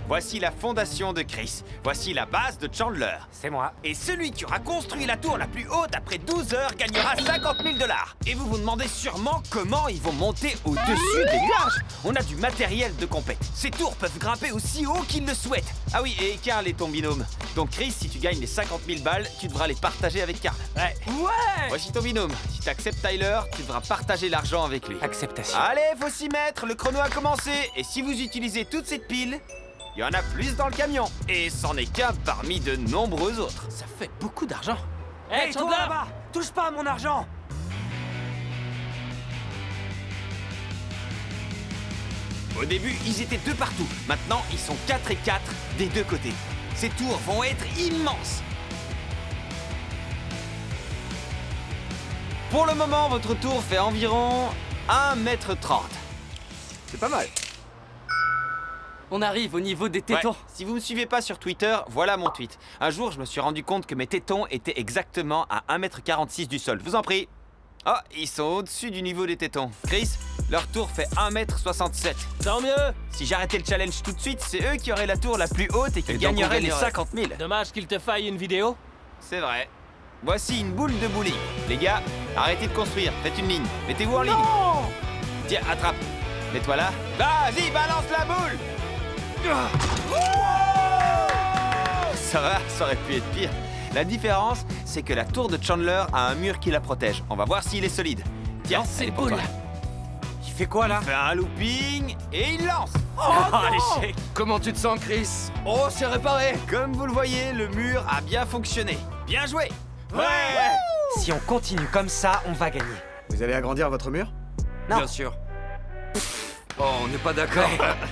Voici la fondation de Chris. Voici la base de Chandler. C'est moi. Et celui qui aura construit la tour la plus haute après 12 heures gagnera 50 000 $. Et vous vous demandez sûrement comment ils vont monter au-dessus des nuages. On a du matériel de compète. Ces tours peuvent grimper aussi haut qu'ils le souhaitent. Ah oui, et Carl est ton binôme. Donc Chris, si tu gagnes les 50 000 balles, tu devras les partager avec Carl. Ouais. Voici ton binôme. Si tu acceptes Tyler, tu devras partager l'argent avec lui. Acceptation. Allez, faut s'y mettre, le chrono a commencé. Et si vous utilisez toute cette pile, il y en a plus dans le camion. Et c'en est qu'un parmi de nombreux autres. Ça fait beaucoup d'argent. Hey, toi là-bas! Touche pas à mon argent! Au début, ils étaient 2 partout. Maintenant, ils sont 4 et 4 des 2 côtés. Ces tours vont être immenses. Pour le moment, votre tour fait environ 1,30 m. C'est pas mal. On arrive au niveau des tétons. Ouais. Si vous me suivez pas sur Twitter, voilà mon tweet. Un jour, je me suis rendu compte que mes tétons étaient exactement à 1,46 m du sol. Je vous en prie. Oh, ils sont au-dessus du niveau des tétons. Chris, leur tour fait 1,67 m. Tant mieux! Si j'arrêtais le challenge tout de suite, c'est eux qui auraient la tour la plus haute et qui gagneraient les 50 000. Dommage qu'il te faille une vidéo. C'est vrai. Voici une boule de bowling. Les gars, arrêtez de construire. Faites une ligne. Mettez-vous en ligne. Tiens, attrape. Mets-toi là. Vas-y, balance la boule. Ça va, ça aurait pu être pire. La différence, c'est que la tour de Chandler a un mur qui la protège. On va voir s'il est solide. Tiens, Lance elle est les pour boules. toi. Il fait quoi là? Fait un looping et il lance. L'échec! Comment tu te sens, Chris? Oh, c'est réparé. Comme vous le voyez, le mur a bien fonctionné. Bien joué. Si on continue comme ça, on va gagner. Vous allez agrandir votre mur? Non. Bien sûr. Oh, on n'est pas d'accord.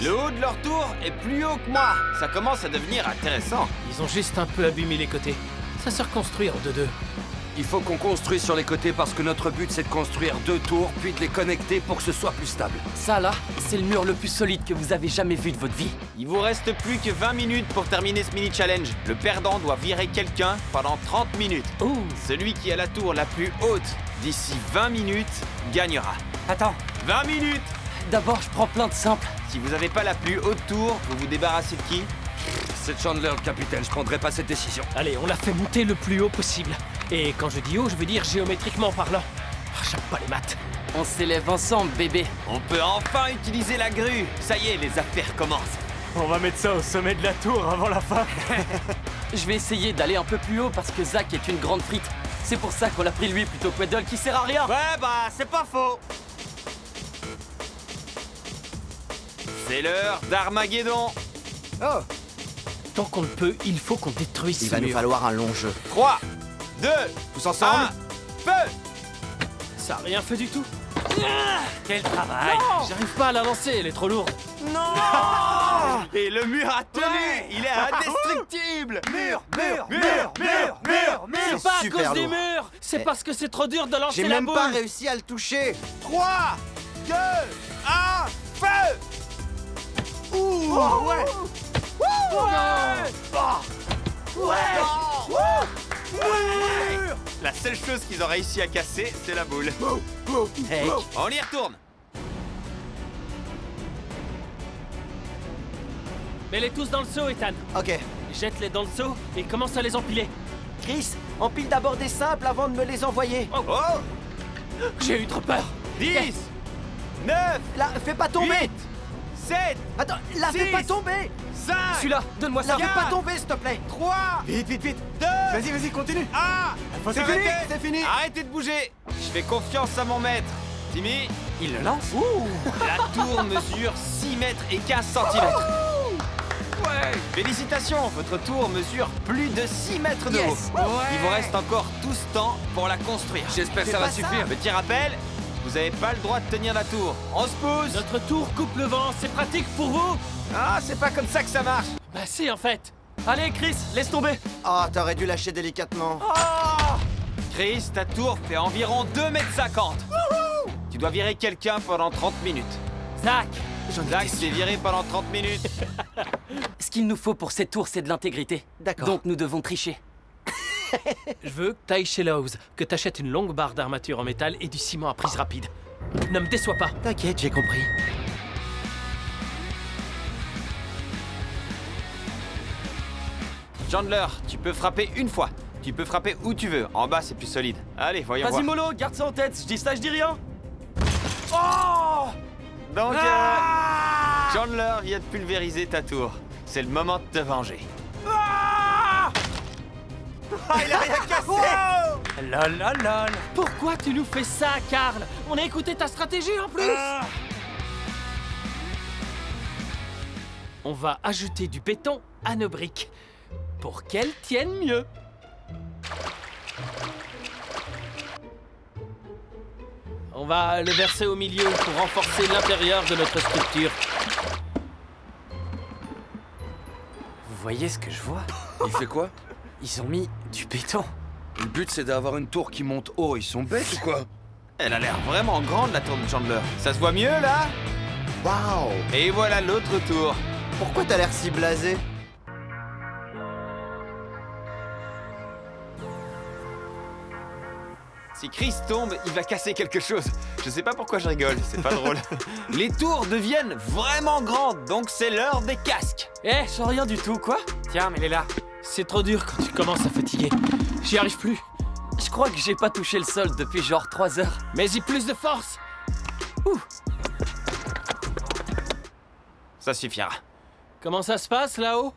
Le haut de leur tour est plus haut que moi. Ça commence à devenir intéressant. Ils ont juste un peu abîmé les côtés. Ça se reconstruit en 2-2. Il faut qu'on construise sur les côtés parce que notre but c'est de construire 2 tours puis de les connecter pour que ce soit plus stable. Ça là, c'est le mur le plus solide que vous avez jamais vu de votre vie. Il vous reste plus que 20 minutes pour terminer ce mini-challenge. Le perdant doit virer quelqu'un pendant 30 minutes. Ouh. Celui qui a la tour la plus haute d'ici 20 minutes gagnera. Attends, 20 minutes! d'abord je prends plein de simples. Si vous n'avez pas la plus haute tour, vous vous débarrassez de qui? C'est Chandler le capitaine, je prendrai pas cette décision. Allez, on l'a fait monter le plus haut possible. Et quand je dis haut, je veux dire géométriquement parlant. Ah, j'aime pas les maths. On s'élève ensemble, bébé. On peut enfin utiliser la grue. Ça y est, les affaires commencent. On va mettre ça au sommet de la tour avant la fin. Je vais essayer d'aller un peu plus haut parce que Zach est une grande frite. C'est pour ça qu'on l'a pris lui plutôt que Weddle qui sert à rien. Ouais, bah, c'est pas faux. C'est l'heure d'Armageddon. Oh, Tant qu'on le peut, il faut qu'on détruise il ce va nous mur. falloir un long jeu. 3, 2, Tous ensemble? 1, feu! Ça a rien fait du tout. Quel travail. J'arrive pas à la lancer, elle est trop lourde. Et le mur a tenu. Ouais. Il est indestructible. Mur. C'est pas à super cause des lourd. murs, c'est Eh. parce que c'est trop dur de lancer J'ai la même boule. pas réussi à le toucher. 3, 2, 1, feu! La seule chose qu'ils ont réussi à casser, c'est la boule. Hey, On y retourne. Mets-les tous dans le seau, Ethan. Ok. Jette-les dans le seau et commence à les empiler. Chris, empile d'abord des simples avant de me les envoyer. Oh! J'ai eu trop peur. 10, 9, Là, fais pas tomber. 8, 7, Attends, la fais Six. pas tomber. 5, Celui-là, donne-moi ça. La fais pas tomber, s'il te plaît. 3, Vite. 2, Vas-y, continue. 1. C'est fini, c'est fini. Arrêtez de bouger. Je fais confiance à mon maître. Timmy, Il le lance. la tour mesure 6 mètres et 15 cm. Ouais. Félicitations, votre tour mesure plus de 6 mètres de haut. Yes. Il vous reste encore tout ce temps pour la construire. J'espère que ça va suffire. Petit rappel, vous n'avez pas le droit de tenir la tour. On se pousse. Notre tour coupe le vent, c'est pratique pour vous? Ah, c'est pas comme ça que ça marche. Bah si, en fait. Allez, Chris, laisse tomber. Oh, t'aurais dû lâcher délicatement. Chris, ta tour fait environ 2,50 m. Tu dois virer quelqu'un pendant 30 minutes. Zach, Zach s'est viré pendant 30 minutes. Ce qu'il nous faut pour cette tour, c'est de l'intégrité. D'accord. Donc nous devons tricher. je veux que t'ailles chez Lowe's, que t'achètes une longue barre d'armature en métal et du ciment à prise rapide. Ne me déçois pas. T'inquiète, j'ai compris. Chandler, tu peux frapper une fois. Tu peux frapper où tu veux. En bas, c'est plus solide. Allez, voyons voir. Vas-y, Molo, garde ça en tête. Je dis ça, je dis rien. Oh! Donc, Chandler vient de pulvériser ta tour. C'est le moment de te venger. Ah, il a rien cassé! Lol, lol, lol. Pourquoi tu nous fais ça, Karl? On a écouté ta stratégie en plus. On va ajouter du béton à nos briques pour qu'elles tiennent mieux. On va le verser au milieu pour renforcer l'intérieur de notre structure. Vous voyez ce que je vois? Il fait quoi? Ils ont mis du béton. Le but, c'est d'avoir une tour qui monte haut. Ils sont bêtes ou quoi? Elle a l'air vraiment grande, la tour de Chandler. Ça se voit mieux, là? Waouh! Et voilà l'autre tour. Pourquoi t'as l'air si blasé? Si Chris tombe, il va casser quelque chose. Je sais pas pourquoi je rigole, c'est pas drôle. Les tours deviennent vraiment grandes, donc c'est l'heure des casques. Eh, je sens rien du tout, quoi. Tiens, mais elle est là. C'est trop dur quand tu commences à fatiguer. J'y arrive plus. Je crois que j'ai pas touché le sol depuis genre 3 heures. Mais y plus de force. Ça suffira. Comment ça se passe là-haut?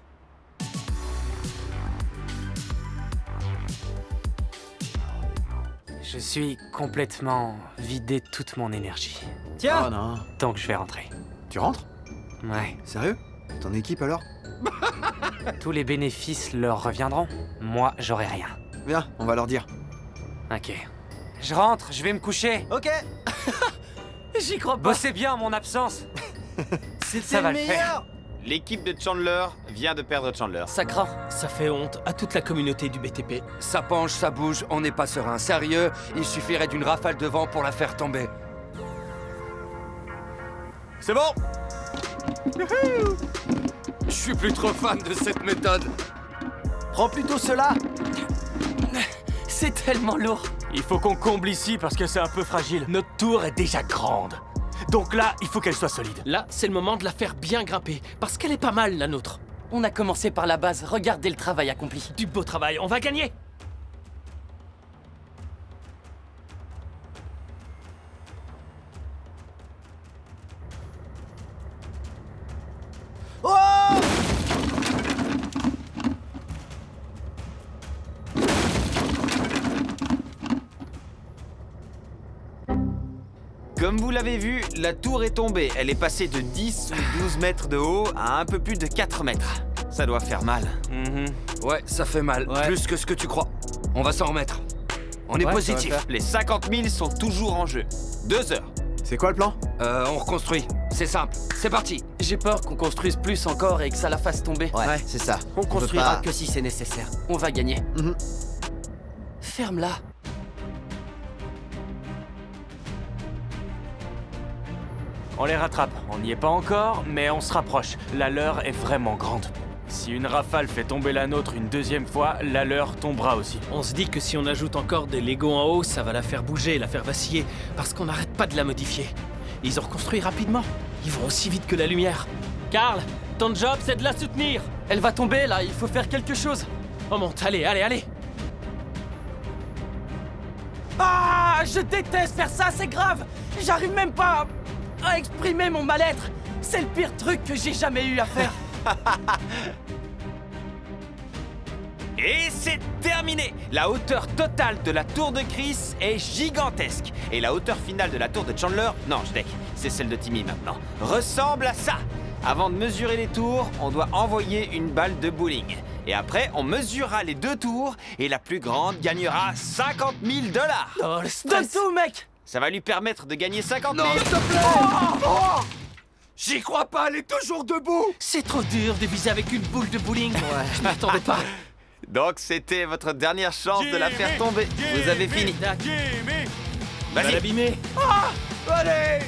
Je suis complètement vidé de toute mon énergie. Tiens! Oh non. Donc je vais rentrer. Tu rentres? Ouais. Sérieux? Ton équipe alors? Tous les bénéfices leur reviendront. Moi, j'aurai rien. Viens, on va leur dire. Ok. Je rentre, je vais me coucher. Ok! J'y crois pas. Bossez bien en mon absence. Ça va le faire. L'équipe de Chandler vient de perdre Chandler. Ça craint. Ça fait honte à toute la communauté du BTP. Ça penche, ça bouge, on n'est pas serein. Sérieux, il suffirait d'une rafale de vent pour la faire tomber. C'est bon! Je suis plus trop fan de cette méthode. Prends plutôt cela! C'est tellement lourd. Il faut qu'on comble ici parce que c'est un peu fragile. Notre tour est déjà grande. Donc là, il faut qu'elle soit solide. Là, c'est le moment de la faire bien grimper, parce qu'elle est pas mal, la nôtre. On a commencé par la base, regardez le travail accompli. Du beau travail, on va gagner! Comme vous l'avez vu, la tour est tombée. Elle est passée de 10 ou 12 mètres de haut à un peu plus de 4 mètres. Ça doit faire mal. Ouais, ça fait mal. Ouais. Plus que ce que tu crois. On va s'en remettre. On est Ouais, positif. ça va Les 50 000 sont toujours en jeu. 2 heures. C'est quoi le plan? On reconstruit. C'est simple. C'est parti. J'ai peur qu'on construise plus encore et que ça la fasse tomber. Ouais, c'est ça. On veut construira pas- que si c'est nécessaire. On va gagner. Mhm. Ferme-la. On les rattrape. On n'y est pas encore, mais on se rapproche. La leur est vraiment grande. Si une rafale fait tomber la nôtre une deuxième fois, la leur tombera aussi. On se dit que si on ajoute encore des Legos en haut, ça va la faire bouger, la faire vaciller, parce qu'on n'arrête pas de la modifier. Ils ont reconstruit rapidement. Ils vont aussi vite que la lumière. Karl, ton job, c'est de la soutenir. Elle va tomber là, il faut faire quelque chose. On monte, allez, allez, allez. Ah, je déteste faire ça, c'est grave. J'arrive même pas à exprimer mon mal-être. C'est le pire truc que j'ai jamais eu à faire. Et c'est terminé! La hauteur totale de la tour de Chris est gigantesque. Et la hauteur finale de la tour de Chandler, non, je deck, c'est celle de Timmy maintenant, ressemble à ça. Avant de mesurer les tours, on doit envoyer une balle de bowling. Et après, on mesurera les 2 tours et la plus grande gagnera 50 000 $. Oh, le Donne stress. tout, mec. Ça va lui permettre de gagner 50 000. Non, s'il te plaît. J'y crois pas, elle est toujours debout. C'est trop dur de viser avec une boule de bowling. Ouais, je m'attendais pas. Donc c'était votre dernière chance de la faire tomber. Vous avez fini. Jimmy! Va Vas-y. l'abîmer. Allez.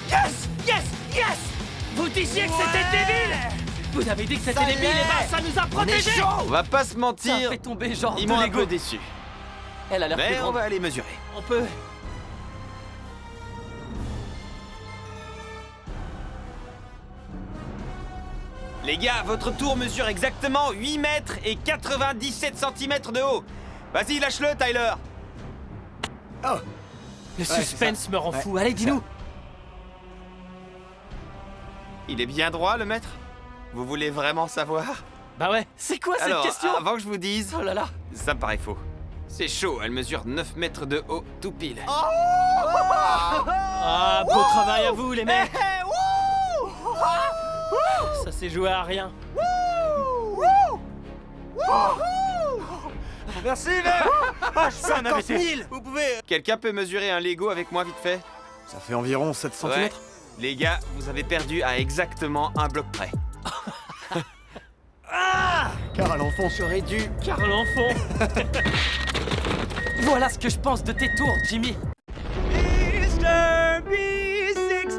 Yes, yes, yes. Vous disiez que c'était débile. Vous avez dit que c'était Ça y débile, est. et ben ça nous a protégés. On va pas se Ça mentir, fait tomber genre ils de m'ont un Lego. peu déçu. Elle a l'air plus Mais on grande. va aller mesurer. On peut. Les gars, votre tour mesure exactement 8 mètres et 97 cm de haut. Vas-y, lâche-le, Tyler. Oh. Le c'est suspense ça. me rend Ouais, fou. Allez, c'est dis-nous. Il est bien droit, le maître? Vous voulez vraiment savoir? Bah ouais. C'est quoi cette Alors, question? avant que je vous dise, Oh là là. ça me paraît faux. C'est chaud, elle mesure 9 mètres de haut, tout pile. Ah, beau travail à vous, les mecs. Ça s'est joué à rien. Merci, mec. Ça en avait été. Vous pouvez... Quelqu'un peut mesurer un Lego avec moi, vite fait? Ça fait environ 7 cm. Ouais. Les gars, vous avez perdu à exactement un bloc près. Car à l'enfant. J'aurais dû. Car l'enfant. Voilà ce que je pense de tes tours, Jimmy. Mr. B6,